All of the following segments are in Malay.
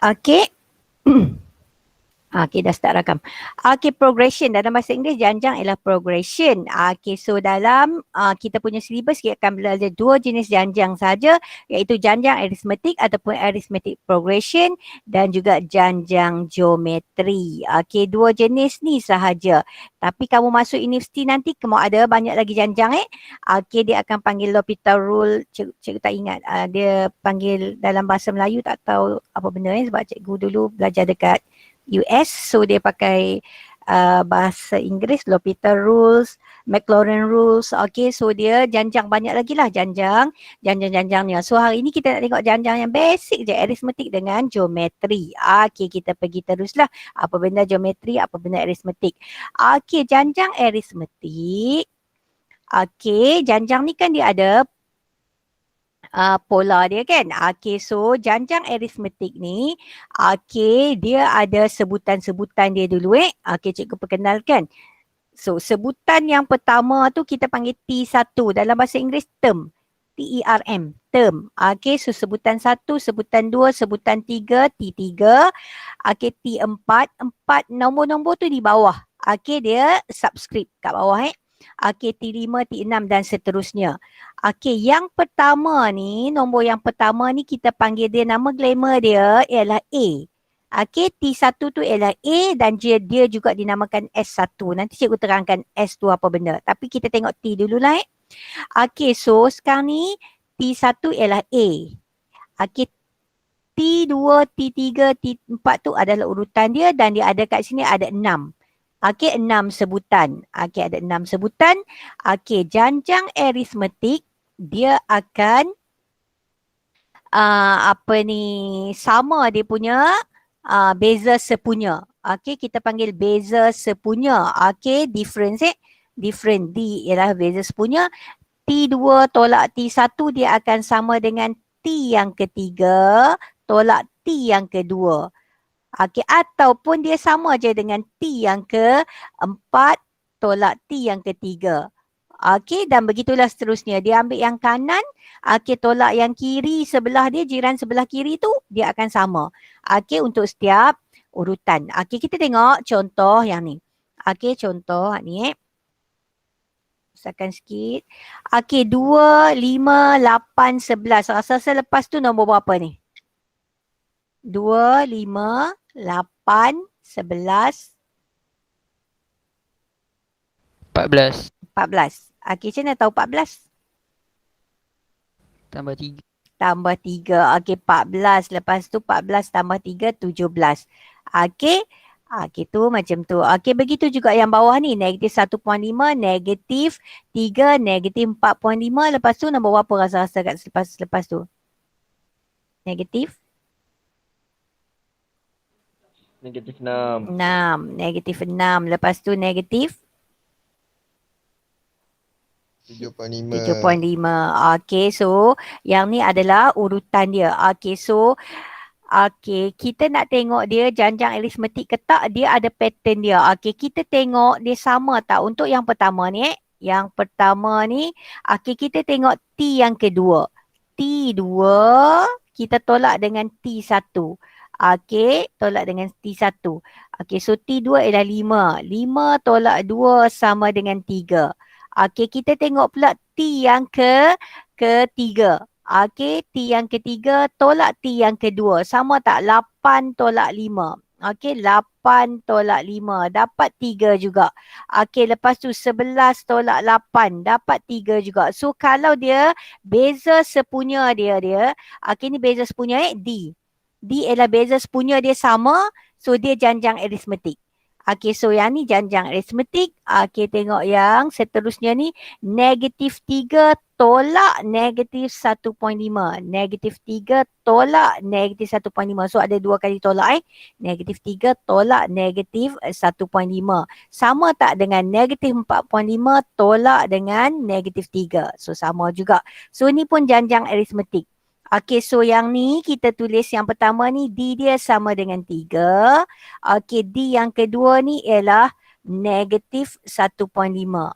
Okey. Okey, dah start rakam. Okey, progression. Dalam bahasa Inggeris, janjang ialah progression. Okey, so dalam kita punya syllabus, kita akan belajar dua jenis janjang saja, iaitu janjang aritmetik ataupun arithmetic progression dan juga janjang geometri. Okey, dua jenis ni sahaja. Tapi kamu masuk universiti nanti, kamu ada banyak lagi janjang Okey, dia akan panggil L'Hopital rule. Cikgu tak ingat. Dia panggil dalam bahasa Melayu, tak tahu apa benda sebab cikgu dulu belajar dekat US, so dia pakai bahasa Inggeris, L'Hopital rules, Maclaurin rules. Okay, so dia janjang banyak lagi lah janjang-janjangnya. So hari ini kita nak tengok janjang yang basic je, arithmetic dengan geometri. Okay, kita pergi teruslah. Apa benda geometri, apa benda arithmetic. Okay, janjang arithmetic. Okay, janjang ni kan dia ada pola dia kan. Okay, so janjang aritmetik ni, okay, dia ada sebutan-sebutan dia dulu Okay, cikgu perkenalkan. So, sebutan yang pertama tu kita panggil T1. Dalam bahasa Inggeris, term. T-E-R-M, term. Okay, so sebutan 1, sebutan 2, sebutan 3, T3. Okay, T4. 4 nombor-nombor tu di bawah. Okay, dia subscript kat bawah Okay, T5, T6 dan seterusnya. Okay, yang pertama ni, nombor yang pertama ni kita panggil dia, nama glamour dia ialah A. Okay, T1 tu ialah A dan dia juga dinamakan S1. Nanti cikgu terangkan S tu apa benda. Tapi kita tengok T dulu lah Okay, so sekarang ni T1 ialah A. Okay, T2, T3, T4 tu adalah urutan dia dan dia ada kat sini ada 6. Okay, 6 sebutan. Okay, ada 6 sebutan. Okay, janjang aritmetik dia akan sama dia punya beza sepunya. Okay, kita panggil beza sepunya. Okay, difference different. D ialah beza sepunya. T2 tolak T1 dia akan sama dengan T yang ketiga tolak T yang kedua. Okay, ataupun dia sama je dengan T yang keempat tolak T yang ketiga. Okay, dan begitulah seterusnya. Dia ambil yang kanan, okay, tolak yang kiri sebelah dia, jiran sebelah kiri tu, dia akan sama. Okay, untuk setiap urutan. Okay, kita tengok contoh yang ni. Okay, contoh ni Usahakan sikit. Okay, 2, 5, 8, 11. Rasa-rasa lepas tu nombor berapa ni? 2, 5, 8, 11. 14. 14. Okay, macam mana tahu 14? Tambah 3. Tambah 3. Okay, 14. Lepas tu 14 tambah 3, 17. Okay. Okay, tu macam tu. Okay, begitu juga yang bawah ni. Negatif 1.5, negatif 3, negatif 4.5. Lepas tu nombor berapa rasa-rasa kat lepas tu? Negatif? Negatif 6. 6. Negatif 6. Lepas tu negatif? 7.5. 7.5. Okay, so yang ni adalah urutan dia. Okay, so okay, kita nak tengok dia janjang aritmetik ke tak, dia ada pattern dia. Okay, kita tengok dia sama tak untuk yang pertama ni Yang pertama ni, okay, kita tengok T yang kedua. T2 kita tolak dengan T1. Okay, tolak dengan T1. Okay, so T2 ialah 5. 5 tolak 2 sama dengan 3. Okay, kita tengok pula T yang ketiga. Okay, T yang ketiga tolak T yang kedua. Sama tak? 8 tolak 5. Okay, 8 tolak 5. Dapat 3 juga. Okay, lepas tu 11 tolak 8. Dapat 3 juga. So, kalau dia beza sepunya dia. Okay, ni beza sepunya D. D ialah beza sepunya dia sama. So, dia janjang aritmetik. Okay, so yang ni janjang aritmetik. Okay, tengok yang seterusnya ni. Negatif 3 tolak negatif 1.5. Negatif 3 tolak negatif 1.5. So, ada 2 kali tolak Negatif 3 tolak negatif 1.5. Sama tak dengan negatif 4.5 tolak dengan negatif 3. So, sama juga. So, ni pun janjang aritmetik. Okay, so yang ni kita tulis yang pertama ni D dia sama dengan 3. Okay, D yang kedua ni ialah negatif 1.5.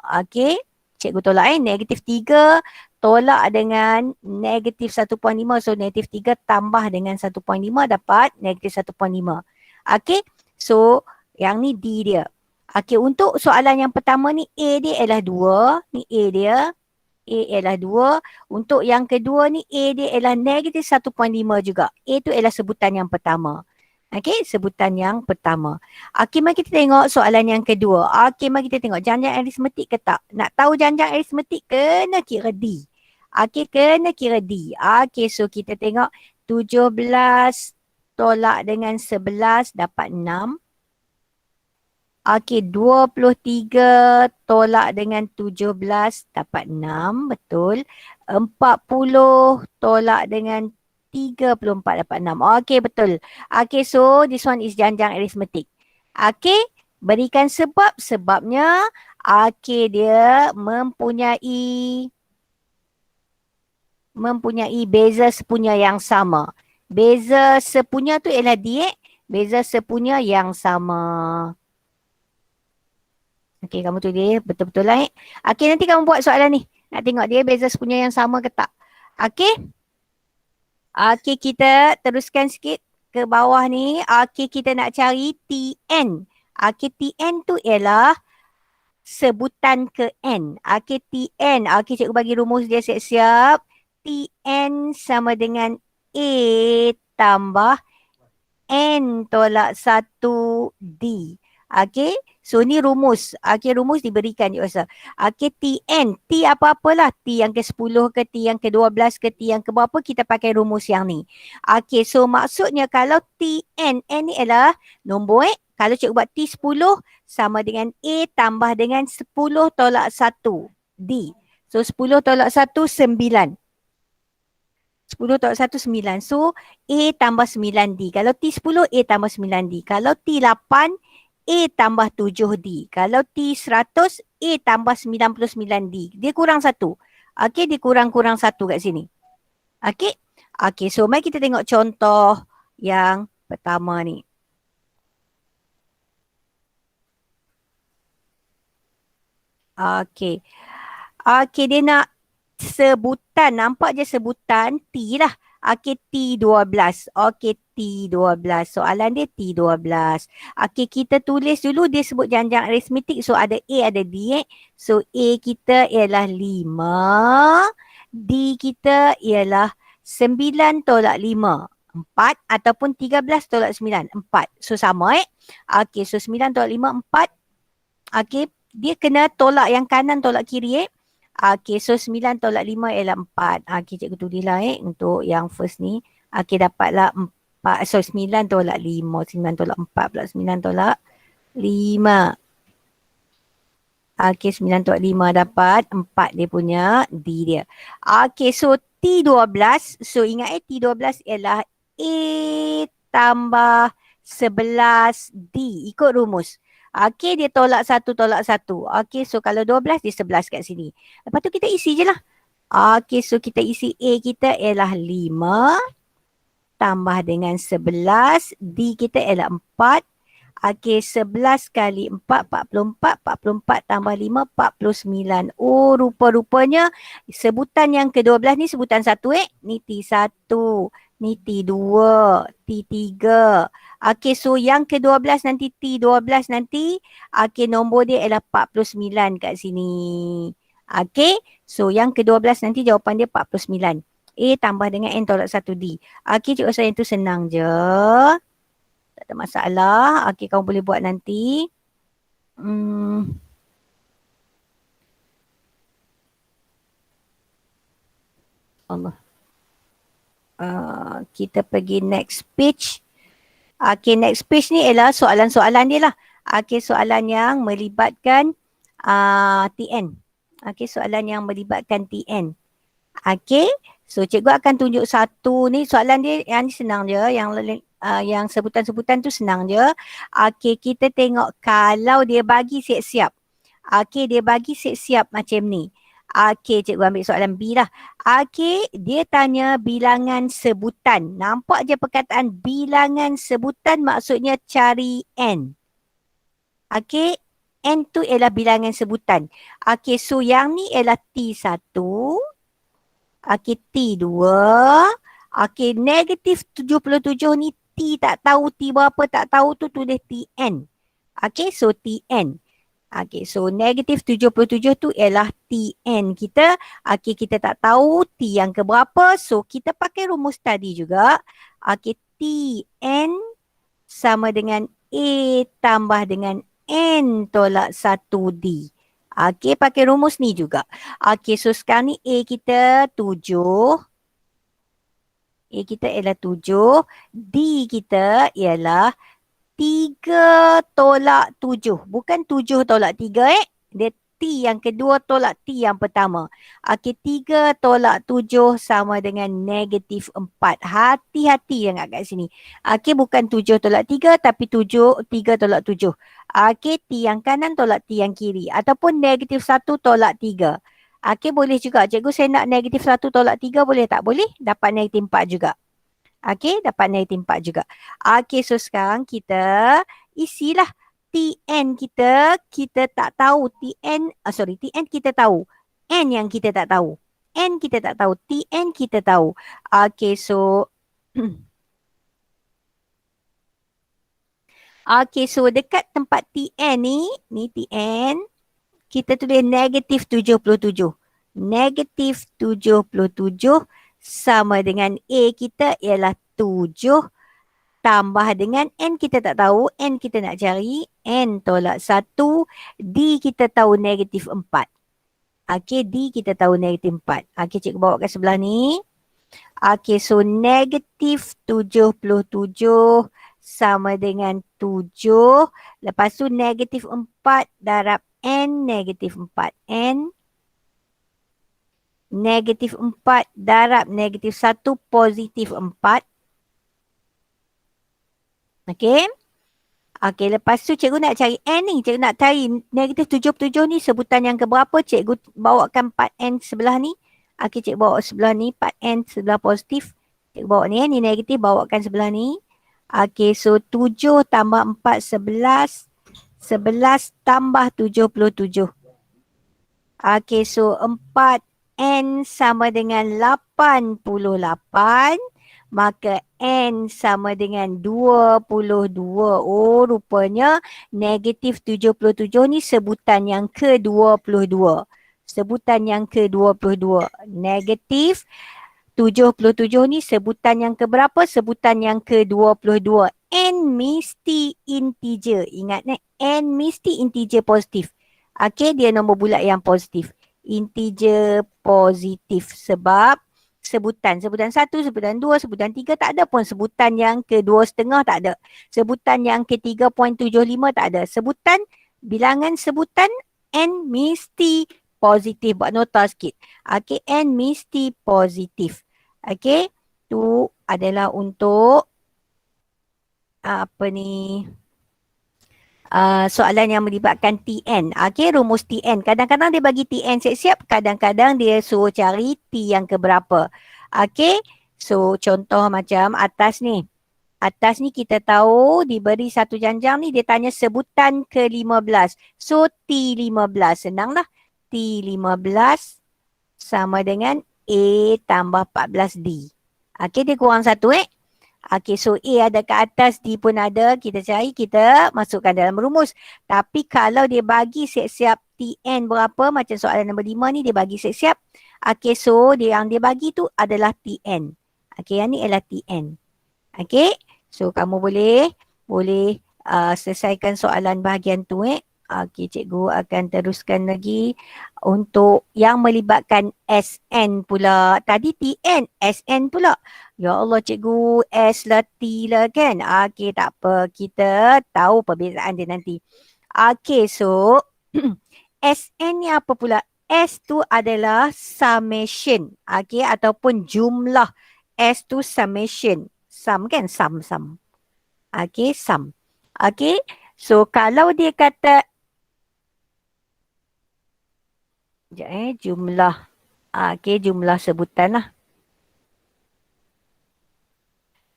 Okay, cikgu tolak negatif 3 tolak dengan negatif 1.5. So negatif 3 tambah dengan 1.5 dapat negatif 1.5. Okey. So yang ni D dia. Okey, untuk soalan yang pertama ni A dia ialah 2. Ni A dia. A ialah 2. Untuk yang kedua ni A dia ialah negatif 1.5 juga. A tu ialah sebutan yang pertama. Okey, sebutan yang pertama. Okey, mari kita tengok soalan yang kedua. Okey, mari kita tengok janjang aritmetik ke tak. Nak tahu janjang aritmetik kena kira D. Okey, kena kira D. Okey, so kita tengok 17 tolak dengan 11 dapat 6. Okey, 23 tolak dengan 17 dapat 6, betul. 40 tolak dengan 34 dapat 6. Okey, betul. Okey, so this one is janjang aritmetik. Okey, berikan sebab. Sebabnya, okey, dia mempunyai beza sepunya yang sama. Beza sepunya tu ialah D, beza sepunya yang sama. Okey, kamu tu dia betul-betul lah. Okey, nanti kamu buat soalan ni. Nak tengok dia beza sepunya yang sama ke tak. Okey. Okey, kita teruskan sikit ke bawah ni. Okey, kita nak cari Tn. Okey, Tn tu ialah sebutan ke N. Okey, Tn. Okey, cikgu bagi rumus dia siap-siap. Tn sama dengan A tambah N tolak 1D. Okey, so ni rumus. Okey, rumus diberikan je Ustaz. Okey, Tn. T apa-apalah. T yang ke-10 ke, T yang ke-12 ke, T yang ke-berapa, kita pakai rumus yang ni. Okey, so maksudnya kalau Tn, N ni adalah nombor Kalau cikgu buat T10 sama dengan A tambah dengan 10 tolak 1 D. So 10 tolak 1, 9. 10 tolak 1, 9. So A tambah 9D. Kalau T10, A tambah 9D. Kalau T8, A tambah 7D. Kalau T100, A tambah 99D. Dia kurang 1. Okey, dia kurang-kurang 1 kat sini. Okey. Okey, so mari kita tengok contoh yang pertama ni. Okey. Okey, dia nak sebutan. Nampak je sebutan T lah. Okey, T12. Okey, T12. Soalan dia T12. Okey, kita tulis dulu dia sebut janjang aritmetik. So, ada A, ada D. So, A kita ialah 5. D kita ialah 9 tolak 5. 4 ataupun 13 tolak 9. 4. So, sama Okey, so 9 tolak 5, 4. Okey, dia kena tolak yang kanan, tolak kiri Okey, so 9 tolak 5 ialah 4. Okey, cikgu tulislah untuk yang first ni. Okey, dapatlah 4. So 9 tolak 5. 9 tolak 4 pula. 9 tolak 5. Okey, 9 tolak 5 dapat 4 dia punya D dia. Okey, so T12. So ingat T12 ialah A tambah 11D. Ikut rumus. Okey, dia tolak 1, tolak 1. Okey, so kalau 12, dia 11 kat sini. Lepas tu kita isi je lah. Okey, so kita isi A kita ialah 5 tambah dengan 11. D kita ialah 4. Okey, 11 kali 4, 44. 44 tambah 5, 49. Oh, rupa-rupanya sebutan yang ke-12 ni sebutan 1 Ni T1, ni T2, T3. Okey, so yang ke-12 nanti T12 nanti, okey, nombor dia ialah 49 kat sini. Okey, so yang ke-12 nanti jawapan dia 49. A tambah dengan N tolak 1D. Okey, cikgu rasa yang tu senang je. Tak ada masalah. Okey, kamu boleh buat nanti. Allah. Kita pergi next page. Okey, next page ni ialah soalan-soalan dia lah. Okey, soalan yang melibatkan TN. Okey, soalan yang melibatkan TN. Okey, so cikgu akan tunjuk satu ni. Soalan dia yang ni senang je. Yang sebutan-sebutan tu senang je. Okey, kita tengok kalau dia bagi siap-siap. Okey, dia bagi siap-siap macam ni. Okey, cikgu ambil soalan B lah. Okey, dia tanya bilangan sebutan. Nampak je perkataan bilangan sebutan maksudnya cari N. Okey, N tu ialah bilangan sebutan. Okey, so yang ni ialah T1. Okey, T2. Okey, negatif 77 ni T tak tahu T berapa, tak tahu tu tulis Tn. Okey, so Tn. Okey, so negatif 77 tu ialah Tn kita. Okey, kita tak tahu T yang keberapa. So, kita pakai rumus tadi juga. Okey, Tn sama dengan A tambah dengan N tolak 1D. Okey, pakai rumus ni juga. Okey, so sekarang ni A kita 7. A kita ialah 7. D kita ialah 3 tolak 7. Bukan 7 tolak 3 Dia T yang kedua tolak T yang pertama. Okey, 3 tolak 7 sama dengan negatif 4. Hati-hati yang kat sini. Okey, bukan 7 tolak 3 tapi 3 tolak 7. Okey, T yang kanan tolak T yang kiri. Ataupun negatif 1 tolak 3. Okey, boleh juga. Cikgu saya nak negatif 1 tolak 3 boleh tak? Boleh. Dapat negatif 4 juga. Okey, dapat negatif 4 juga. Okey, so sekarang kita isilah Tn kita tak tahu. Tn kita tahu. N yang kita tak tahu. N kita tak tahu. Tn kita tahu. Okey, so okey, so dekat tempat Tn ni Tn, kita tulis negatif 77. Negatif 77 sama dengan A kita ialah 7 tambah dengan N kita tak tahu. N kita nak cari. N tolak 1. D kita tahu negatif 4. Okey, D kita tahu negatif 4. Okey, cikgu bawa ke sebelah ni. Okey, so negatif 77 sama dengan 7. Lepas tu negatif 4 darab N negatif 4. N negatif 4 darab negatif 1 positif 4. Okey. Okey, lepas tu cikgu nak cari N ni. Cikgu nak cari negatif 77 ni sebutan yang keberapa. Cikgu bawakan part N sebelah ni. Okey, cikgu bawa sebelah ni. Part N sebelah positif. Cikgu bawa ni. Ni negatif, bawakan sebelah ni. Okey, so 7 tambah 4, 11. 11 tambah 77. Okey, so 4 N sama dengan 88. Maka N sama dengan 22. Oh, rupanya negatif 77 ni sebutan yang ke-22. Sebutan yang ke-22. Negatif 77 ni sebutan yang keberapa? Sebutan yang ke-22. N mesti integer. Ingat N mesti integer positif. Okey, dia nombor bulat yang positif. Integer positif sebab sebutan 1, sebutan 2, sebutan 3 tak ada pun. Sebutan yang ke-2.5 tak ada. Sebutan yang ke-3.75 tak ada. Sebutan, bilangan sebutan N mesti positif. Buat nota sikit. Okey, N mesti positif. Okey, tu adalah untuk apa ni? Soalan yang melibatkan Tn. Okey, rumus Tn. Kadang-kadang dia bagi Tn siap-siap, kadang-kadang dia suruh cari T yang keberapa. Okey, so contoh macam atas ni. Atas ni kita tahu diberi satu janjang ni, dia tanya sebutan ke-15. So T15, senanglah. T15 sama dengan A tambah 14D. Okey, dia kurang satu Okey, so A ada kat atas, D pun ada. Kita cari, kita masukkan dalam rumus. Tapi kalau dia bagi siap-siap Tn berapa, macam soalan nombor 5 ni, dia bagi siap-siap. Okey, so yang dia bagi tu adalah Tn. Okey, yang ni adalah Tn. Okey, so kamu boleh selesaikan soalan bahagian tu Okey, cikgu akan teruskan lagi untuk yang melibatkan Sn pula. Tadi Tn, Sn pula. Ya Allah cikgu, S lah T lah kan. Okey, tak apa. Kita tahu perbezaan dia nanti. Okey, so Sn ni apa pula? S tu adalah summation. Okey, ataupun jumlah. S tu summation. Sum kan? Sum. Okey, sum. Okey, so kalau dia kata jumlah. Okey, jumlah sebutan lah.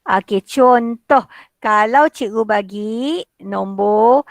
Okey, contoh. Kalau cikgu bagi nombor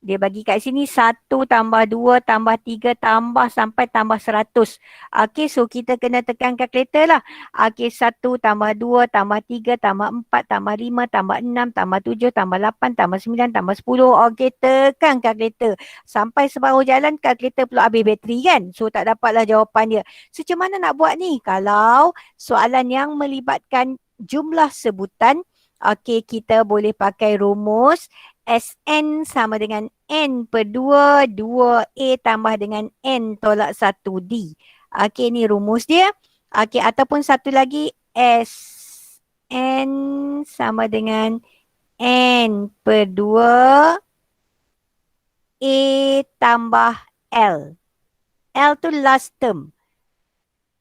Dia bagi kat sini 1 tambah 2 tambah 3 tambah sampai tambah 100. Okey, so kita kena tekan kalkulator lah. Okey, 1 tambah 2 tambah 3 tambah 4 tambah 5 tambah 6 tambah 7 tambah 8 tambah 9 tambah 10. Okey, tekan kalkulator. Sampai separuh jalan kalkulator pula habis bateri kan. So tak dapatlah jawapan dia. So macam mana nak buat ni? Kalau soalan yang melibatkan jumlah sebutan, okey, kita boleh pakai rumus Sn sama dengan N per 2, 2A tambah dengan N tolak 1D. Okey, ni rumus dia. Okey, ataupun satu lagi Sn sama dengan N per 2 A tambah L. L tu last term.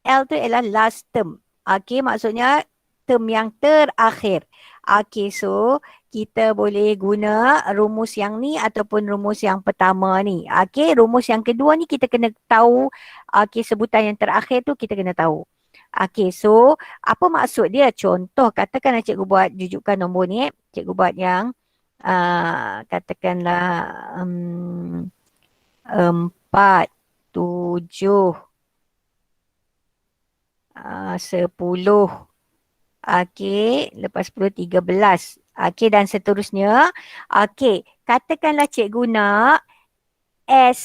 L tu ialah last term. Okey, maksudnya term yang terakhir. Okey, so kita boleh guna rumus yang ni ataupun rumus yang pertama ni. Okey, rumus yang kedua ni kita kena tahu, okey, sebutan yang terakhir tu kita kena tahu. Okey, so apa maksud dia? Contoh, katakanlah cikgu buat jujukan nombor ni. Cikgu buat yang katakanlah 4, 7, 10. Okey, lepas 10, 13. Okey, dan seterusnya. Okey, katakanlah cikgu nak S.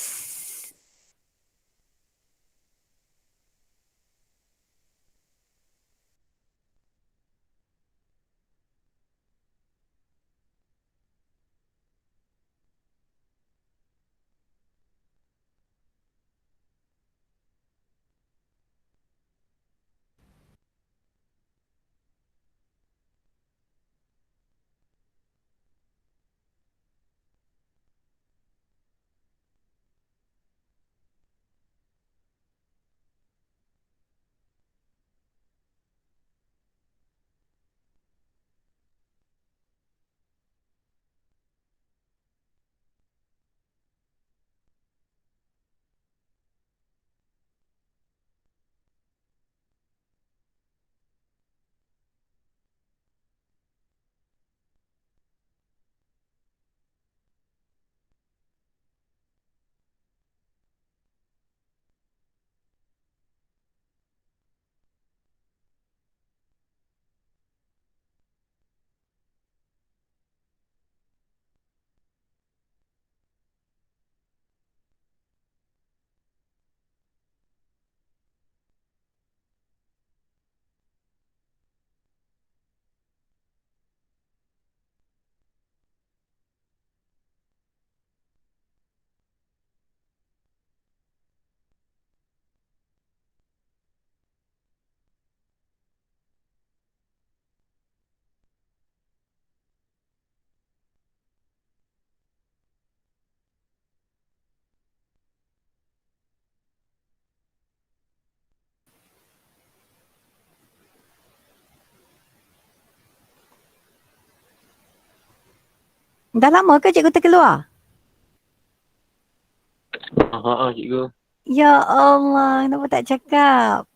Dah lama ke cikgu terkeluar? Cikgu. Ya Allah, kenapa tak cakap?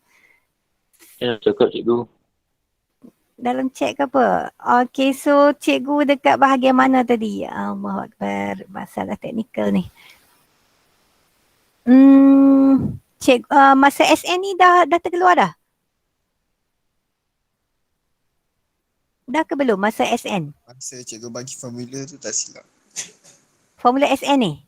Cakap cikgu. Dalam chat ke apa? Okey, so cikgu dekat bahagian mana tadi? Allahu Akbar, masalah teknikal ni. Masa SN ni dah terkeluar dah? Dah ke belum masa SN? Masa cikgu bagi formula tu tak silap. Formula SN ni?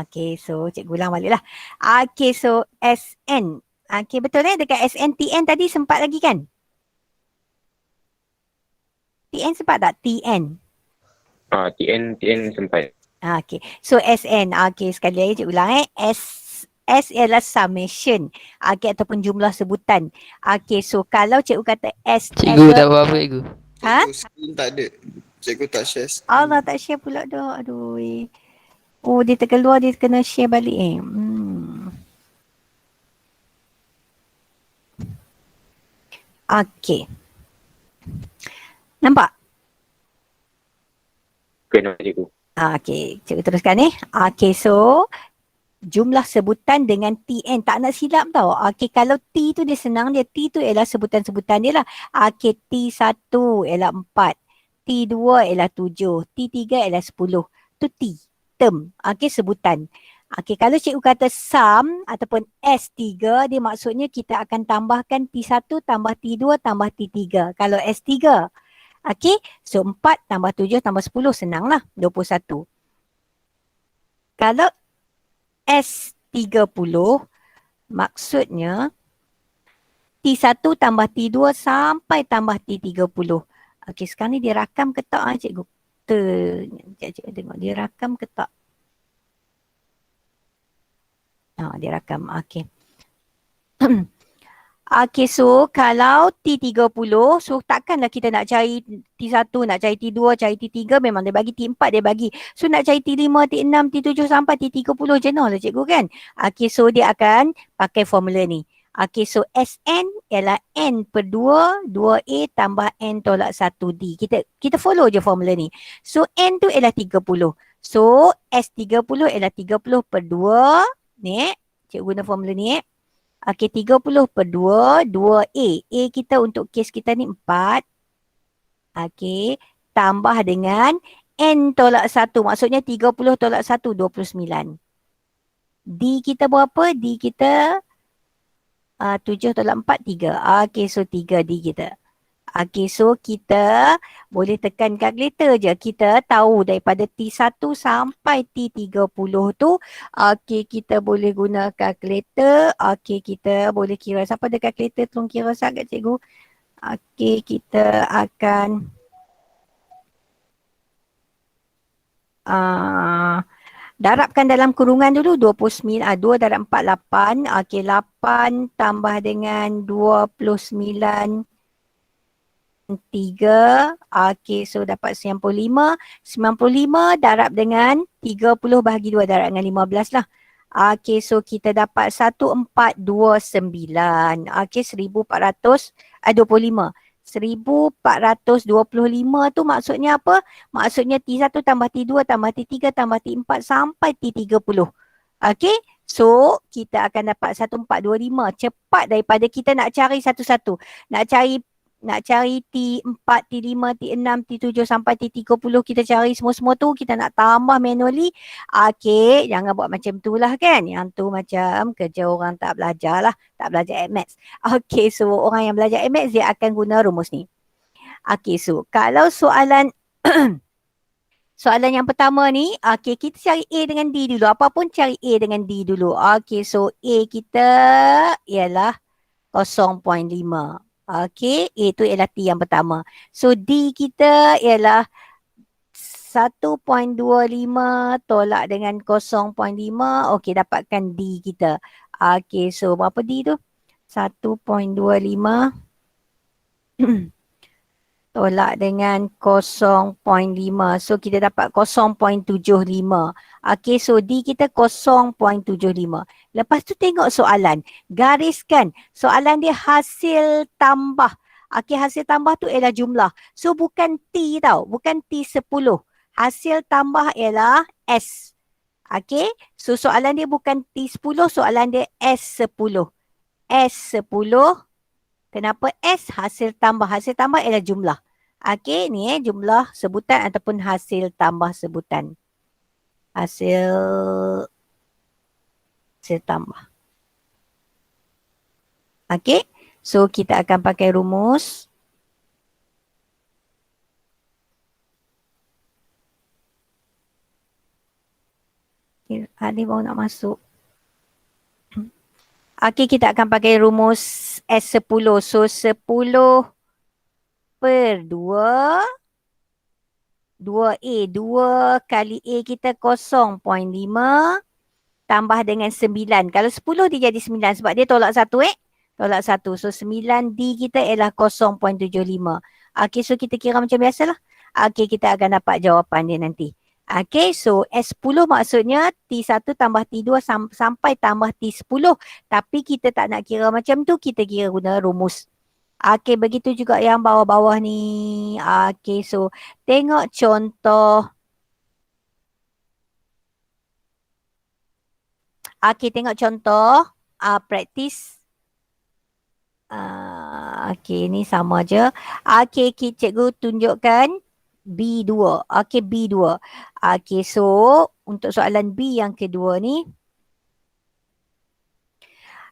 Okey, so cikgu ulang balik lah. Okey, so SN. Okey, betul dekat SN, TN tadi sempat lagi kan? TN sempat tak? TN. TN sempat. Okey, so SN. Okey, sekali lagi cikgu ulang S ialah summation. Okey, ataupun jumlah sebutan. Okey, so kalau cikgu kata S. Cikgu tak apa-apa cikgu. Ha? Cikgu screen tak ada. Cikgu tak share screen. Allah, tak share pula dah. Aduh. Oh, dia terkeluar, dia kena share balik Okey. Nampak? Kenapa cikgu? Okey, cikgu teruskan ni. Okey, so jumlah sebutan dengan TN. Tak nak silap tau. Okey, kalau T tu dia senang dia. T tu ialah sebutan-sebutan dia lah. Okey, T1 ialah 4. T2 ialah 7. T3 ialah 10. tu T. Term. Okey, sebutan. Okey, kalau cikgu kata sum ataupun S3, dia maksudnya kita akan tambahkan T1 tambah T2 tambah T3. Kalau S3. Okey, so 4 tambah 7 tambah 10, senanglah, 21. Kalau S30, maksudnya T1 tambah T2 sampai tambah T30. Okey, sekarang ni dia rakam ke tak cikgu? Cikgu tengok dia rakam ke tak? Dia rakam. Okey. Okey, so kalau T30, so takkanlah kita nak cari T1, nak cari T2, cari T3, memang dia bagi T4, dia bagi. So nak cari T5, T6, T7 sampai T30, jenuh lah cikgu kan? Okey, so dia akan pakai formula ni. Okey, so Sn ialah N per 2, 2A tambah N tolak 1D. Kita follow je formula ni. So N tu ialah 30. So S30 ialah 30 per 2. Ni, cikgu guna formula ni. Okey, 30 per 2, 2A. A kita untuk kes kita ni 4. Okey, tambah dengan N tolak 1. Maksudnya 30 tolak 1, 29. D kita berapa? D kita 7 tolak 4, 3. Okey, so 3 D kita. Okey, so kita boleh tekan kalkulator je. Kita tahu daripada T1 sampai T30 tu. Okey, kita boleh guna kalkulator. Okey, kita boleh kira. Siapa ada kalkulator? Tolong kira sangat cikgu. Okey, kita akan darabkan dalam kurungan dulu. 29, 2 darab 4, 8. Okey, 8 tambah dengan 29. 3, okey, so dapat 95. 95 darab dengan 30 bahagi 2 darab dengan 15 lah. Okey, so kita dapat 1429. Okey, 1425. 1425 tu maksudnya apa? Maksudnya T1 tambah T2 tambah T3 tambah T4 sampai T30. Okey, so kita akan dapat 1425. Cepat daripada kita nak cari satu-satu. Nak cari T4, T5, T6, T7 sampai T30, kita cari semua-semua tu, kita nak tambah manually. Okey, jangan buat macam tu lah kan. Yang tu macam kerja orang tak belajar lah, tak belajar Maths. Okey, so orang yang belajar Maths dia akan guna rumus ni. Okey, so kalau soalan soalan yang pertama ni, okey, kita cari A dengan D dulu. Apa pun cari A dengan D dulu. Okey, so A kita ialah 0.5. Okey, A tu ialah T yang pertama. So D kita ialah 1.25 tolak dengan 0.5. Okey, dapatkan D kita. Okey, so berapa D tu? 1.25 tolak dengan 0.5. So kita dapat 0.75. Okey, so D kita 0.75. Lepas tu tengok soalan. Gariskan. Soalan dia hasil tambah. Okey, hasil tambah tu ialah jumlah. So bukan T tau. Bukan T10. Hasil tambah ialah S. Okey, so soalan dia bukan T10. Soalan dia S10. S10. Kenapa S? Hasil tambah. Hasil tambah ialah jumlah. Okey, ni jumlah sebutan ataupun hasil tambah sebutan. Hasil tambah. Okey, so kita akan pakai rumus. Ada baru nak masuk. Okey, kita akan pakai rumus S10. So 10 per 2. 2A. 2 kali A kita 0.5. Tambah dengan 9. Kalau 10 dia jadi 9 sebab dia tolak 1 Tolak 1. So 9D kita ialah 0.75. Okey, so kita kira macam biasalah. Okey, kita akan dapat jawapan dia nanti. Okey, so S10 maksudnya T1 tambah T2 sampai tambah T10. Tapi kita tak nak kira macam tu, kita kira guna rumus. Okey, begitu juga yang bawah-bawah ni. Okey, so tengok contoh. Okey, tengok contoh. Praktis. Okey, ni sama je. Okey, cikgu tunjukkan B2. Okey, B2. Okey, so untuk soalan B yang kedua ni.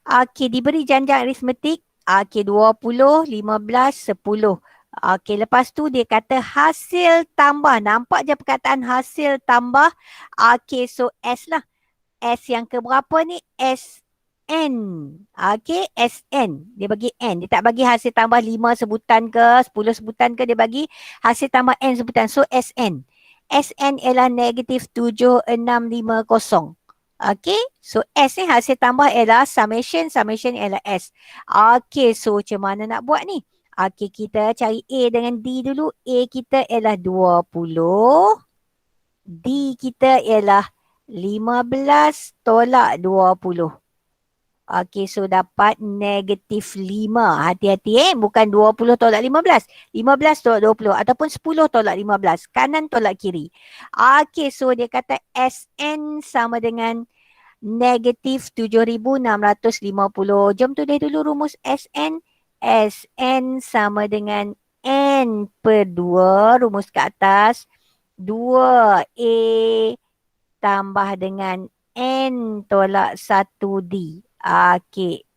Okey, diberi janjang aritmetik. Okey, 20, 15, 10. Okey, lepas tu dia kata hasil tambah. Nampak je perkataan hasil tambah. Okey, so S lah. S yang keberapa ni? SN. Okey, SN. Dia bagi N. Dia tak bagi hasil tambah 5 sebutan ke, 10 sebutan ke. Dia bagi hasil tambah N sebutan. So, SN. SN ialah negatif 7650. Okey, so S ni hasil tambah ialah summation. Summation ialah S. Okey, so macam mana nak buat ni? Okey, kita cari A dengan D dulu. A kita ialah 20. D kita ialah 15 tolak 20. Okey, so dapat negatif 5. Hati-hati bukan 20 tolak 15. 15 tolak 20 ataupun 10 tolak 15. Kanan tolak kiri. Okey, so dia kata SN sama dengan negatif 7,650. Jom tulis dulu rumus SN. SN sama dengan N per 2. Rumus ke atas. 2A tambah dengan N tolak 1D. Okey.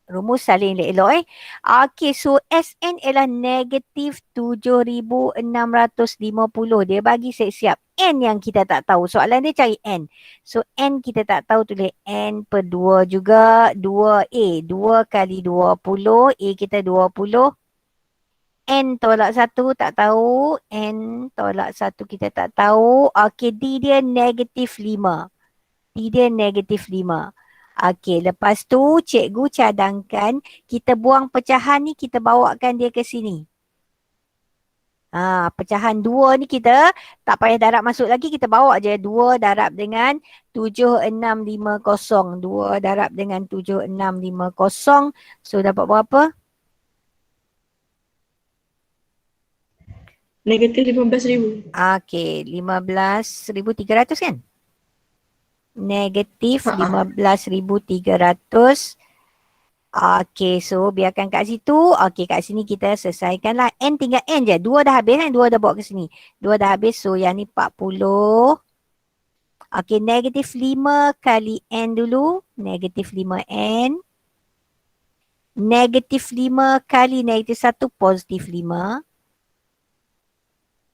Rumus saling elok-elok Okey, so SN ialah negatif 7,650. Dia bagi siap-siap. N yang kita tak tahu. Soalan dia cari N. So N kita tak tahu, tulis N per 2 juga. 2A. 2 kali 20. A kita 20. N tolak 1 tak tahu. N tolak 1 kita tak tahu. Okey, D dia negatif 5. D dia negatif 5. Okey, lepas tu cikgu cadangkan kita buang pecahan ni, kita bawakan dia ke sini. Pecahan 2 ni kita tak payah darab masuk lagi, kita bawa je 2 darab dengan 7650. 2 darab dengan 7650. So dapat berapa? Negatif 15,000. Okey, 15,300 kan? Negatif 15,300. Okey, so biarkan kat situ. Okey, kat sini kita selesaikanlah. N tinggal N je. 2 dah habis kan? 2 dah bawa ke sini. 2 dah habis. So yang ni 40. Okey, negatif 5 kali N dulu. Negatif 5N. Negatif 5 kali negatif 1 positif 5.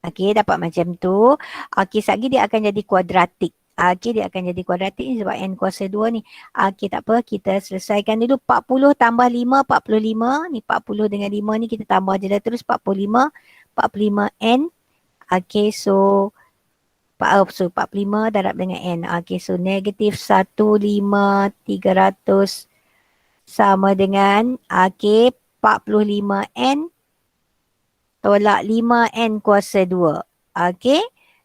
Okey, dapat macam tu. Okey, sekejap dia akan jadi kuadratik. Okey, dia akan jadi kuadratik ni sebab N kuasa 2 ni. Okey, tak apa. Kita selesaikan dulu. 40 tambah 5, 45. Ni 40 dengan 5 ni kita tambah je dah terus. 45. 45N. Okey, so 45 darab dengan N. Okey, so negatif 15,300 sama dengan, okey, 45N tolak 5N kuasa 2. Okey.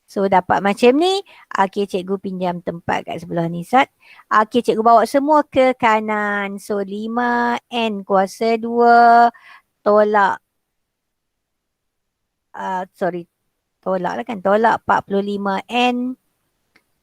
So dapat macam ni. Okey, cikgu pinjam tempat kat sebelah ni Sat. Okey, cikgu bawa semua ke kanan. So 5N kuasa 2 tolak tolak lah kan. Tolak 45N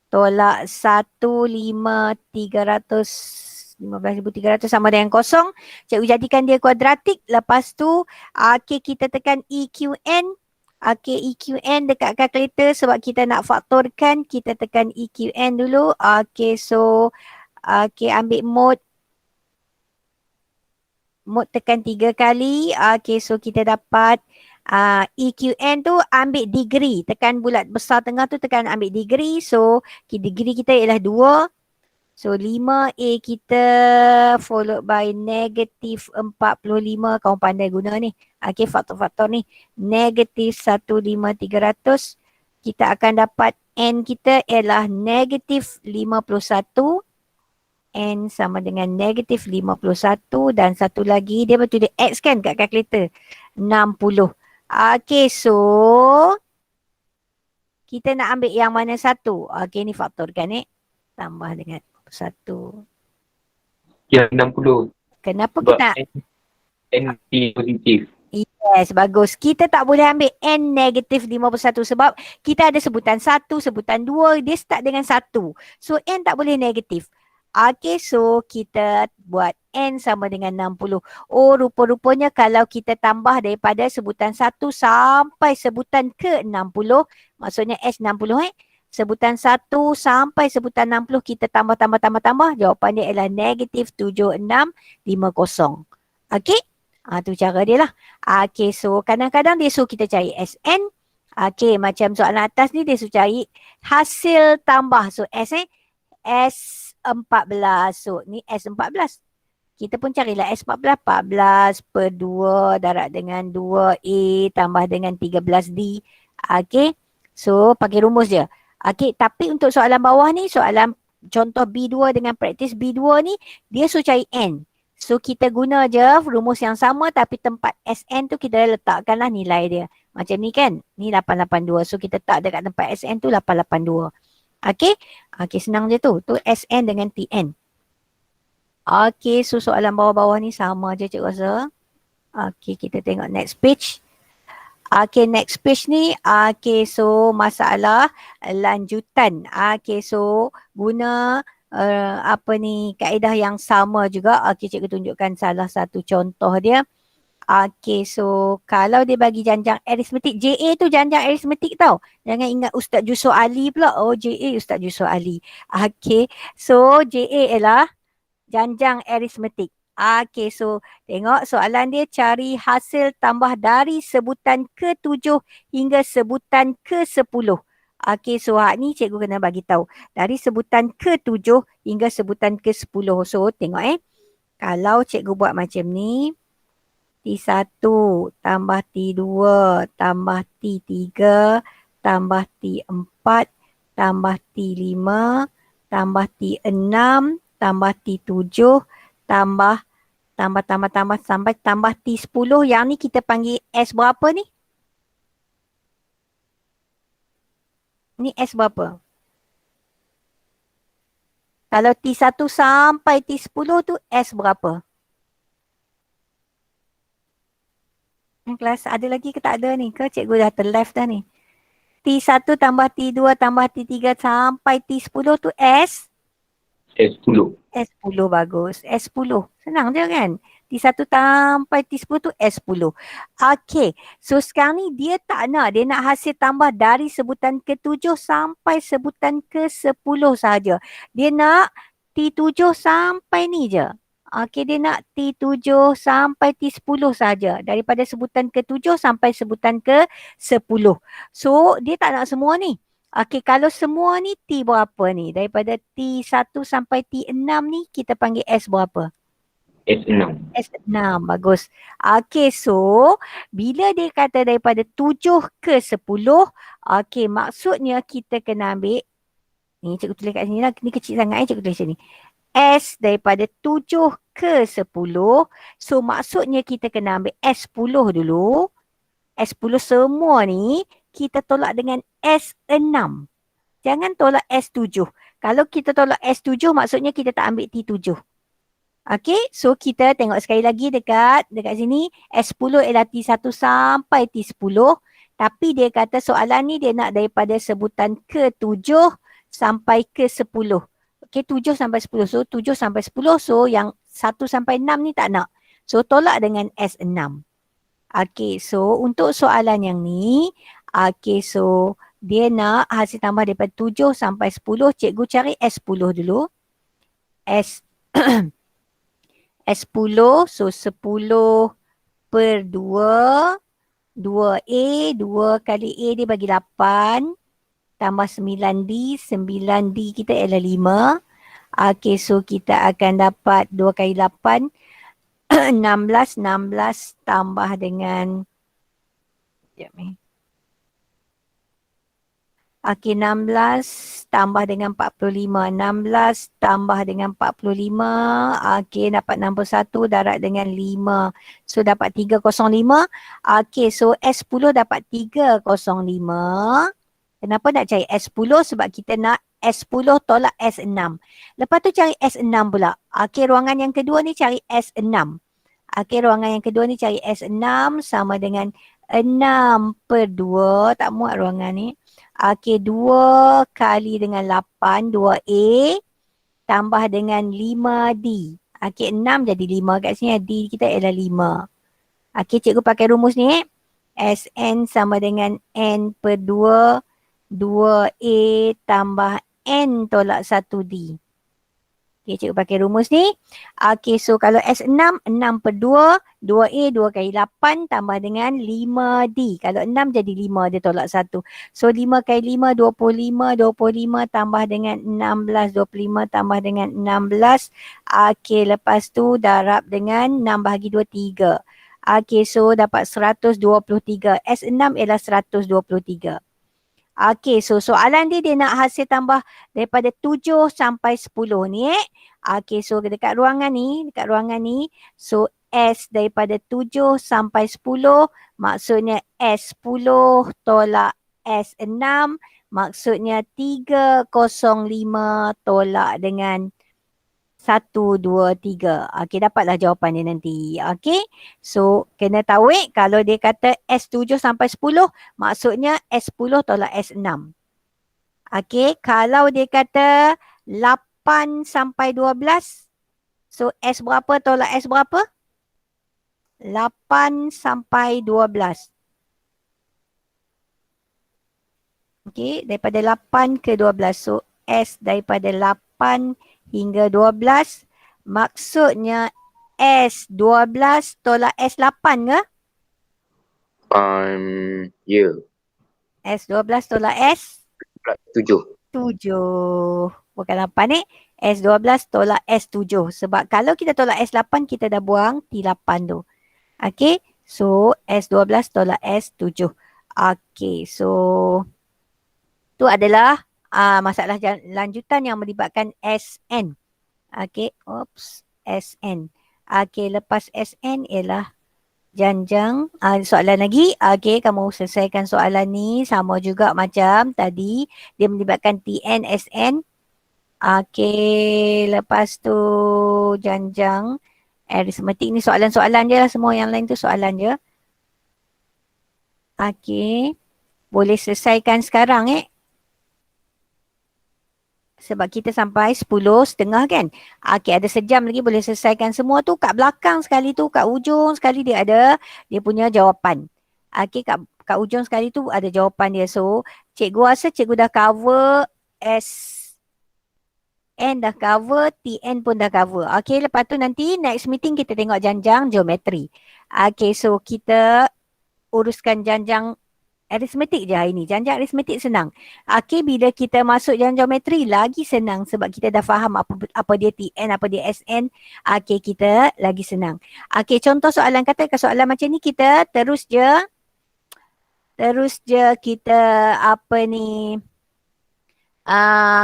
tolak 15,300 sama dengan kosong. Cikgu jadikan dia kuadratik. Lepas tu okey, kita tekan EQN. Okey, EQN dekat kalkulator sebab kita nak faktorkan. Kita tekan EQN dulu. Okey, so okey, ambil mode. Mode tekan 3 kali. Okey, so kita dapat EQN tu ambil degree. Tekan bulat besar tengah tu, tekan ambil degree. So degree kita ialah 2. So 5A kita followed by negatif 45. Kamu pandai guna ni. Okey, faktor-faktor ni. Negatif 15,300. Kita akan dapat N kita ialah negatif 51. N sama dengan negatif 51. Dan satu lagi, dia betul dia X kan kat kalkulator. 60. Okey, so kita nak ambil yang mana satu? Okey, ni faktorkan tambah dengan 1. Ya, 60. Kenapa Sebab kita N positif. Yes, bagus. Kita tak boleh ambil N negatif 51 sebab kita ada sebutan 1, sebutan 2. Dia start dengan 1. So, N tak boleh negatif. Okay, so kita buat N sama dengan 60. Oh, rupa-rupanya kalau kita tambah daripada sebutan 1 sampai sebutan ke-60, maksudnya S60 sebutan 1 sampai sebutan 60 kita tambah. Jawapan dia ialah -7650. Okay? Tu cara dia lah. Okay, so kadang-kadang dia suruh kita cari SN. Okay, macam soalan atas ni dia suruh cari hasil tambah. So S14. So ni S14. Kita pun carilah S14. 14 per 2 darab dengan 2A tambah dengan 13D. Okay. So pakai rumus je. Okay. Tapi untuk soalan bawah ni, soalan contoh B2 dengan praktis B2 ni, dia suruh cari N. So kita guna je rumus yang sama tapi tempat SN tu kita letakkanlah nilai dia. Macam ni kan. Ni 882. So kita letak dekat tempat SN tu 882. Okay. Okay, senang je tu. Tu SN dengan TN. Okay, so soalan bawah-bawah ni sama je cikgu rasa. Okay, kita tengok next page. Okay, next page ni. Okay, so masalah lanjutan. Okay, so guna kaedah yang sama juga. Okay, cikgu tunjukkan salah satu contoh dia. Okay, so kalau dia bagi janjang aritmetik, JA tu janjang aritmetik tau. Jangan ingat Ustaz Jusuf Ali pula. Oh, JA Ustaz Jusuf Ali. Okay, so JA ialah janjang aritmetik. Okay, so tengok soalan dia cari hasil tambah dari sebutan ke-7 hingga sebutan ke-10. Okay, so hak ni cikgu kena bagi tahu. Dari sebutan ke-7 hingga sebutan ke-10. So tengok kalau cikgu buat macam ni, T1 tambah T2 tambah T3 tambah T4 tambah T5 tambah T6 tambah T7 tambah sampai tambah T10. Yang ni kita panggil S berapa ni? Ni S berapa? Kalau T1 sampai T10 tu S berapa? Kelas ada lagi ke tak ada ni? Ke cikgu dah terleft dah ni? T1 tambah T2 tambah T3 sampai T10 tu S? S10. S10 bagus. S10. Senang je kan? T1 sampai T10 tu S10. Okay. So sekarang ni dia tak nak. Dia nak hasil tambah dari sebutan ke-7 sampai sebutan ke-10 sahaja. Dia nak T7 sampai ni je. Okay, dia nak T7 sampai T10 saja. Daripada sebutan ke-7 sampai sebutan ke-10. So, dia tak nak semua ni. Okay, kalau semua ni T berapa ni? Daripada T1 sampai T6 ni, kita panggil S berapa? S6. S6, bagus. Okay, so, bila dia kata daripada 7 ke 10, okay, maksudnya kita kena ambil, ni cikgu tulis kat sini lah, ni kecil sangat cikgu tulis sini. S daripada 7 ke 10. So maksudnya kita kena ambil S10 dulu. S10 semua ni kita tolak dengan S6. Jangan tolak S7. Kalau kita tolak S7 maksudnya kita tak ambil T7. Okay, so kita tengok sekali lagi dekat sini. S10 ialah T1 sampai T10. Tapi dia kata soalan ni dia nak daripada sebutan ke-7 sampai ke-10. Okay, 7 sampai 10. So, 7 sampai 10. So, yang 1 sampai 6 ni tak nak. So, tolak dengan S6. Okay, so untuk soalan yang ni, okay, so dia nak hasil tambah daripada 7 sampai 10. Cikgu cari S10 dulu. S10, so 10 per 2. 2A, 2 kali A dia bagi 8. Tambah 9D, 9D kita ialah 5. Okay, so kita akan dapat 2 kali 8, 16, 16 tambah dengan, okay, 16 tambah dengan 45, 16 tambah dengan 45, okay, dapat 61 darab dengan 5. So, dapat 305. Okay, so S10 dapat 305. Kenapa nak cari S10? Sebab kita nak S10 tolak S6. Lepas tu cari S6 pula. Okey, ruangan yang kedua ni cari S6. Okey, ruangan yang kedua ni cari S6 sama dengan 6 per 2. Tak muat ruangan ni. Okey, 2 kali dengan 8, 2A. tambah dengan 5D. Okey, 6 jadi 5 kat sini. D kita ialah 5. Okey, cikgu pakai rumus ni. Sn sama dengan N per 2, 2A tambah N tolak 1D. Okey, cikgu pakai rumus ni. Okey, so kalau S6, 6 per 2, 2A 2 kali 8 tambah dengan 5D. Kalau 6 jadi 5, dia tolak 1. So 5 kali 5, 25, 25 tambah dengan 16, 25 tambah dengan 16. Okey, lepas tu darab dengan 6 bahagi 2, 3. Okey, so dapat 123. S6 ialah 123. Okey, so soalan dia nak hasil tambah daripada 7 sampai 10 ni Okey, so dekat ruangan ni, so S daripada 7 sampai 10, maksudnya S10 tolak S6, maksudnya 305 tolak dengan 1, 2, 3. Okey, dapatlah jawapan dia nanti. Okey, so kena tahu kalau dia kata S7 sampai 10, maksudnya S10 tolak S6. Okey, kalau dia kata 8 sampai 12, so S berapa tolak S berapa? 8 sampai 12. Okey, daripada 8 ke 12. So S daripada 8 hingga 12, maksudnya S12 tolak S8 ke? Yeah. S12 tolak S7. 7. Bukan 8 ni. S12 tolak S7. Sebab kalau kita tolak S8, kita dah buang T8 tu. Okey, so S12 tolak S7. Okey, so tu adalah masalah lanjutan yang melibatkan SN. Okey, SN. Okey, lepas SN ialah janjang. Soalan lagi. Okey, kamu selesaikan soalan ni. Sama juga macam tadi. Dia melibatkan TN, SN. Okey, lepas tu janjang. Aritmetik ni soalan-soalan je lah. Semua yang lain tu soalan je. Okey. Boleh selesaikan sekarang sebab kita sampai 10.30 kan. Okey, ada sejam lagi boleh selesaikan semua tu. Kat belakang sekali tu, kat ujung sekali dia ada dia punya jawapan. Okey, kat ujung sekali tu ada jawapan dia. So, cikgu rasa cikgu dah cover SN dah cover, TN pun dah cover. Okey, lepas tu nanti next meeting kita tengok janjang geometri. Okey, so kita uruskan janjang aritmetik je hari ni. Janjang aritmetik senang. Okey, bila kita masuk janjang geometri lagi senang sebab kita dah faham apa dia TN, apa dia SN. Okey, kita lagi senang. Okey, contoh soalan, katakan soalan macam ni kita terus je kita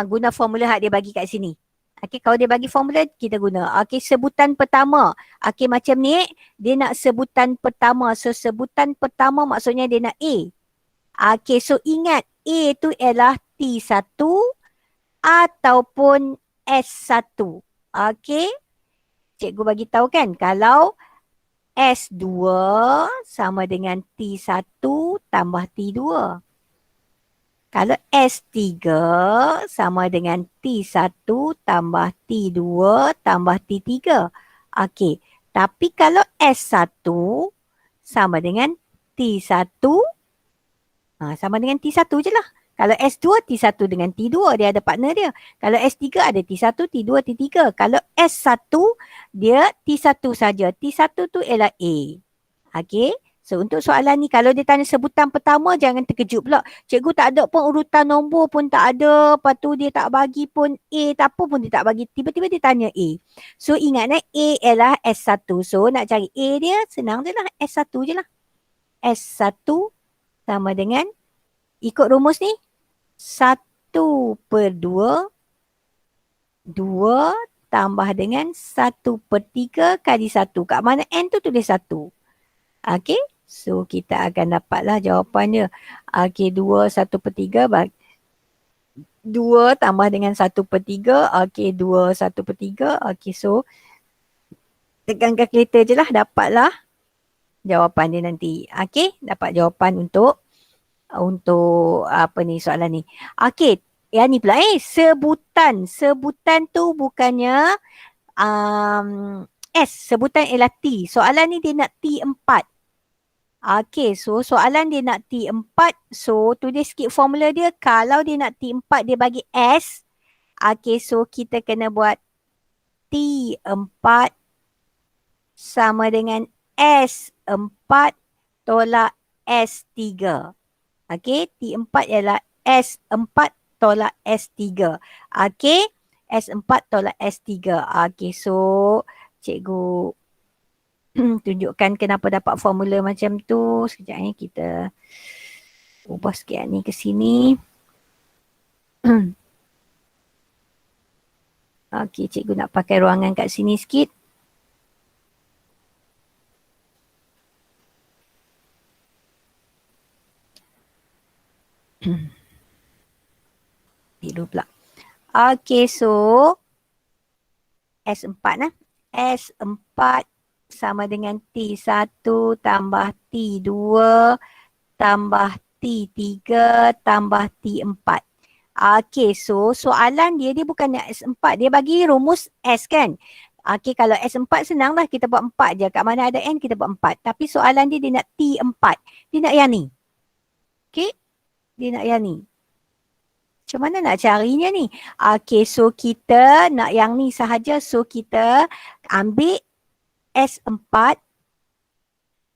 guna formula hak dia bagi kat sini. Okey, kalau dia bagi formula kita guna. Okey, sebutan pertama. Okey, macam ni dia nak sebutan pertama. So sebutan pertama maksudnya dia nak A. Okey, so ingat A tu ialah T1 ataupun S1. Okey, cikgu bagi tahu kan kalau S2 sama dengan T1 tambah T2. Kalau S3 sama dengan T1 tambah T2 tambah T3. Okey, tapi kalau S1 sama dengan T1 sama dengan T1 je lah. Kalau S2, T1 dengan T2, dia ada partner dia. Kalau S3 ada T1, T2, T3. Kalau S1, dia T1 saja. T1 tu ialah A. Okey. So untuk soalan ni, kalau dia tanya sebutan pertama, jangan terkejut pula. Cikgu tak ada pun urutan nombor pun tak ada. Lepas tu dia tak bagi pun A, tak apa pun dia tak bagi. Tiba-tiba dia tanya A. So ingat A ialah S1. So nak cari A dia, senang je lah. S1 je lah. S1 sama dengan, ikut rumus ni, 1 per 2, 2 tambah dengan 1 per 3 kali 1. Kat mana N tu tulis 1. Okey, so kita akan dapatlah jawapannya. Okey, 2, 1 per 3 bagi 2 tambah dengan 1 per 3. Okey, 2, 1 per 3. Okey, so tekan kalkulator je lah, dapatlah jawapan dia nanti. Okey, dapat jawapan untuk apa ni soalan ni. Okey, Ya ni pula sebutan. Sebutan tu bukannya S. Sebutan ialah T. Soalan ni dia nak T4. Okay, so soalan dia nak T4. So tulis sikit formula dia. Kalau dia nak T4 dia bagi S. Okay, so kita kena buat T4 sama dengan S4 tolak S3. Okay, T4 ialah S4 tolak S3. Okay, S4 tolak S3. Okay, so cikgu tunjukkan kenapa dapat formula macam tu. Sekejap ni kita ubah sikit ni ke sini. Okay, cikgu nak pakai ruangan kat sini sikit. Tidur pula. Okay, so S4 nah. S4 sama dengan T1 tambah T2 tambah T3 tambah T4. Okay, so soalan dia bukan S4. Dia bagi rumus S kan. Okay, kalau S4 senang lah. Kita buat 4 je. Kat mana ada N, kita buat 4. Tapi soalan dia nak T4. Dia nak yang ni. Okay, dia nak yang ni. Macam mana nak carinya ni? Okay, so kita nak yang ni sahaja. So kita ambil S4.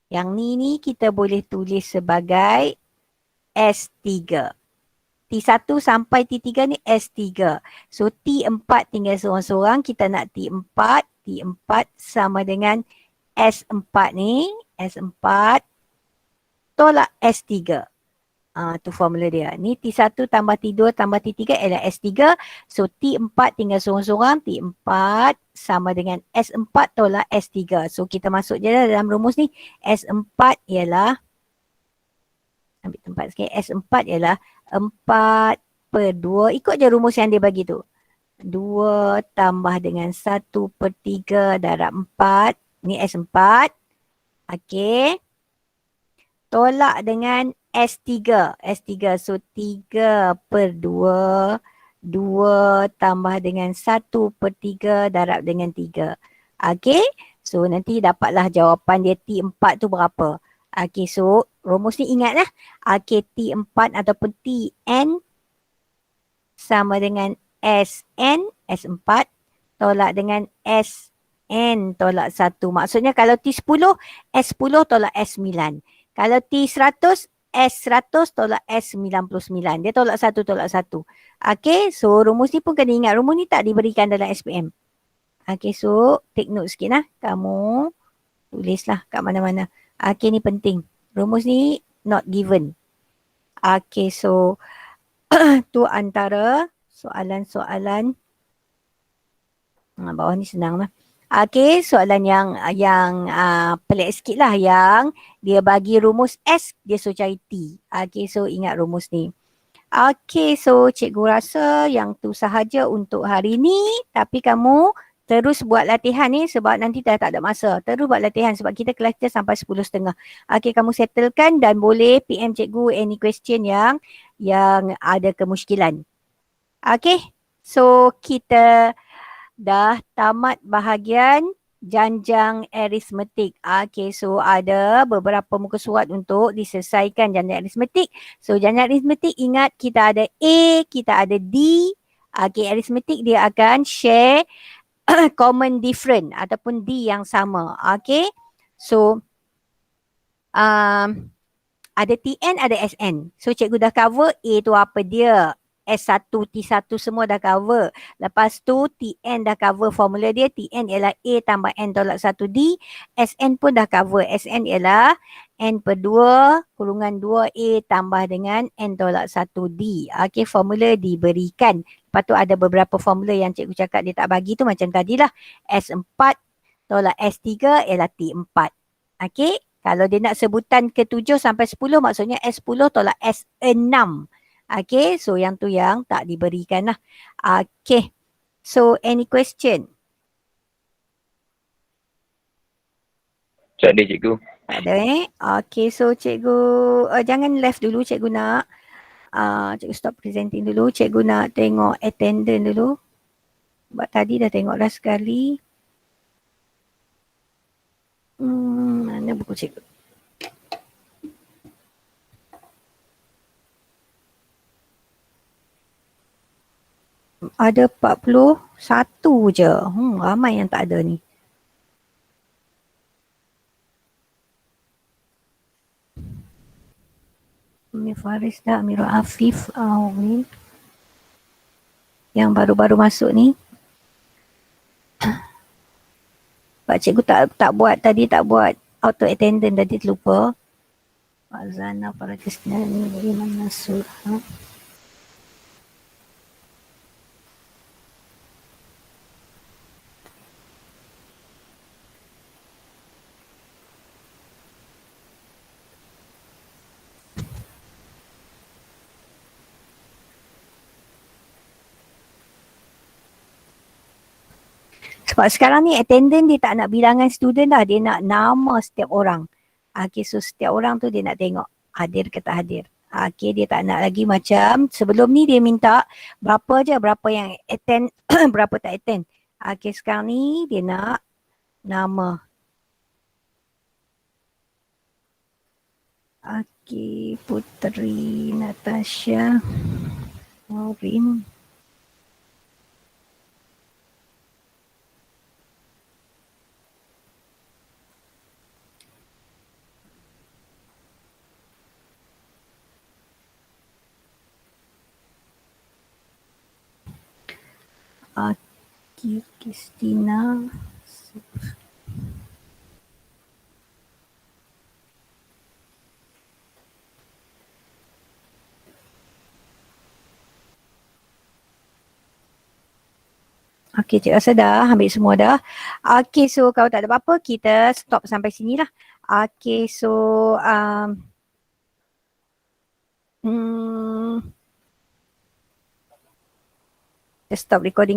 Yang ni kita boleh tulis sebagai S3. T1 sampai T3 ni S3. So T4 tinggal seorang-seorang. Kita nak T4. T4 sama dengan S4 ni. S4 tolak S3. Tu formula dia. Ni T1 tambah T2 tambah T3 ialah S3. So T4 tinggal seorang-seorang. T4 sama dengan S4 tolak S3. So kita masuk je dalam rumus ni. S4 ialah, ambil tempat sikit. S4 ialah 4/2. Ikut je rumus yang dia bagi tu. 2 tambah dengan 1/3 darab 4. Ni S4. Okay. Tolak dengan S3. S3. So 3/2. 2 tambah dengan 1/3 darab dengan 3. Okay. So nanti dapatlah jawapan dia T4 tu berapa. Okay. So rumus ni ingatlah. Okay. T4 ataupun Tn sama dengan Sn. S4 tolak dengan Sn tolak 1. Maksudnya kalau T10, S10 tolak S9. Kalau T100, S100 tolak S99. Dia tolak 1 tolak 1. Okay, so rumus ni pun kena ingat. Rumus ni tak diberikan dalam SPM. Okay, so take note sikit lah. Kamu tulislah kat mana-mana. Okay, ni penting. Rumus ni not given. Okay, so tu antara soalan-soalan. Bawah ni senang lah. Okay, soalan yang pelik sikit lah, yang dia bagi rumus S, dia suruh cari T. Okay, so ingat rumus ni. Okay, so cikgu rasa yang tu sahaja untuk hari ni. Tapi kamu terus buat latihan ni sebab nanti dah tak ada masa. Terus buat latihan sebab kita kelas kita sampai 10.30. Okay, kamu settlekan dan boleh PM cikgu any question yang ada kemusykilan. Okay, so kita dah tamat bahagian janjang aritmetik. Okay, so ada beberapa muka surat untuk diselesaikan janjang aritmetik. So janjang aritmetik ingat kita ada A, kita ada D. Okay, aritmetik dia akan share common different ataupun D yang sama. Okay, so ada TN, ada SN. So cikgu dah cover A tu apa dia. S1, T1 semua dah cover. Lepas tu TN dah cover formula dia. TN ialah A tambah N tolak 1D. SN pun dah cover. SN ialah N/2 kurungan 2A tambah dengan N tolak 1D. Okay, formula diberikan. Lepas tu ada beberapa formula yang cikgu cakap dia tak bagi tu macam tadilah. S4 tolak S3 ialah T4. Okay, kalau dia nak sebutan ke-7 sampai 10 maksudnya S10 tolak S6. Okay, so yang tu yang tak diberikan lah. Okay, so any question? Tak ada cikgu. Tak ada Okay, so cikgu jangan left dulu, cikgu nak Cikgu stop presenting dulu. Cikgu nak tengok attendance dulu. Sebab tadi dah tengok dah sekali. Mana buku cikgu? Ada 41 je. Ramai yang tak ada ni. Amir Faris dah, Amirul Afif, yang baru-baru masuk ni. Pak cikgu tak buat tadi, tak buat auto attendance tadi, terlupa. Pak Zana, para Kristina ni, Iman Nasur. Sebab sekarang ni attendance dia tak nak bilangan student dah, dia nak nama setiap orang. Okay, so setiap orang tu dia nak tengok hadir ke tak hadir. Okay, dia tak nak lagi macam sebelum ni dia minta berapa je, berapa yang attend, berapa tak attend. Okay, sekarang ni dia nak nama. Okay, Puteri, Natasha, Maureen. Kristina. Okay, cikgu rasa dah ambil semua dah. Okay, so kalau tak ada apa-apa, kita stop sampai sini lah. Okay, so kita stop recording.